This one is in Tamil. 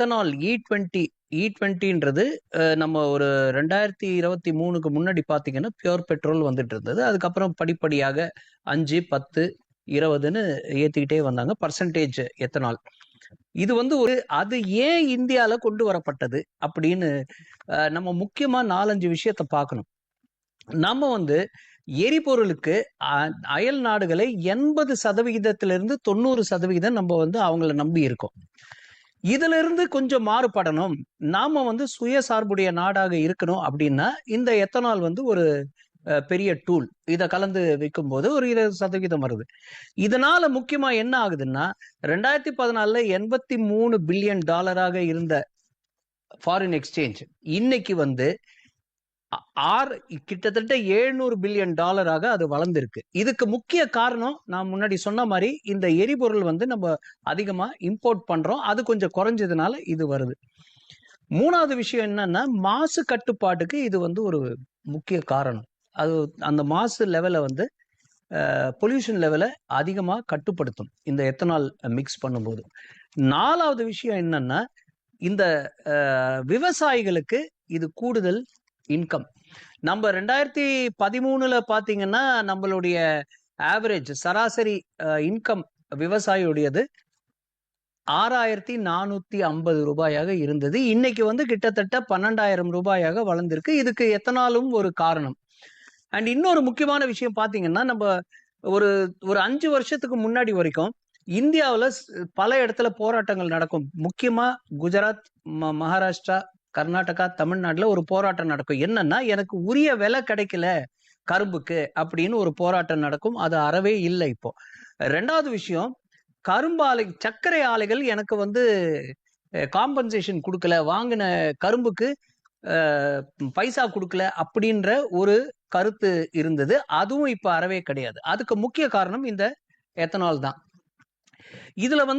எத்தனால் E20ன்றது நம்ம ஒரு 2023க்கு முன்னாடி பார்த்தீங்கன்னா பியூர் பெட்ரோல் வந்துட்டு இருந்தது. அதுக்கப்புறம் படிப்படியாக 5, 10, 20ன்னு ஏத்திக்கிட்டே வந்தாங்க பர்சன்டேஜ் எத்தனால். இது வந்து அது ஏன் இந்தியால கொண்டு வரப்பட்டது அப்படின்னு நம்ம முக்கியமா 4-5 விஷயத்த பார்க்கணும். நம்ம வந்து எரிபொருளுக்கு அயல் நாடுகளை 80%லிருந்து 90% நம்ம வந்து அவங்கள நம்பி இருக்கோம். இதுல இருந்து கொஞ்சம் மாறுபடணும், நாம வந்து சுயசார்புடைய நாடாக இருக்கணும் அப்படின்னா இந்த எத்தனால் வந்து ஒரு பெரிய டூல். இத கலந்து வைக்கும்போது ஒரு 20% வருது. இதனால முக்கியமா என்ன ஆகுதுன்னா 2014ல $83 பில்லியன் இருந்த ஃபாரின் எக்ஸ்சேஞ்ச் இன்னைக்கு வந்து கிட்டத்தட்ட $700 பில்லியன் அது வளர்ந்திருக்கு. இதுக்கு முக்கிய காரணம் நான் முன்னாடி சொன்ன மாதிரி இந்த எரிபொருள் வந்து நம்ம அதிகமா இம்போர்ட் பண்றோம். அது கொஞ்சம் குறைஞ்சதுனால இது வருது. 3வது விஷயம் என்னன்னா மாசு கட்டுப்பாட்டுக்கு இது வந்து ஒரு முக்கிய காரணம். அது அந்த மாசு லெவல வந்து பொல்யூஷன் லெவல அதிகமா கட்டுப்படுத்தும் இந்த எத்தனால் மிக்ஸ் பண்ணும்போது. 4வது விஷயம் என்னன்னா இந்த விவசாயிகளுக்கு இது கூடுதல் இன்கம். நம்ம 2013ல பாத்தீங்கன்னா நம்மளுடைய ஆவரேஜ் சராசரி இன்கம் விவசாயியுடையது $6,450 இருந்தது. இன்னைக்கு வந்து கிட்டத்தட்ட $12,000 வளர்ந்திருக்கு. இதுக்கு எத்தனாலும் ஒரு காரணம். அண்ட் இன்னொரு முக்கியமான விஷயம் பாத்தீங்கன்னா நம்ம ஒரு 5 வருஷத்துக்கு முன்னாடி வரைக்கும் இந்தியாவுல பல இடத்துல போராட்டங்கள் நடக்கும். முக்கியமா குஜராத், மகாராஷ்டிரா, கர்நாடகா, தமிழ்நாட்டுல ஒரு போராட்டம் நடக்கும். என்னன்னா எனக்கு உரிய விலை கிடைக்கல கரும்புக்கு அப்படின்னு ஒரு போராட்டம் நடக்கும். அது அறவே இல்லை இப்போ. 2வது விஷயம் கரும்பு ஆலை, சர்க்கரை ஆலைகள் எனக்கு வந்து காம்பன்சேஷன் கொடுக்கல, வாங்கின கரும்புக்கு பைசா கொடுக்கல அப்படின்ற ஒரு கருத்து இருந்தது. அதுவும் இப்ப அறவே கிடையாது. அதுக்கு முக்கிய காரணம் இந்த எத்தனால் தான். இதுல வந்து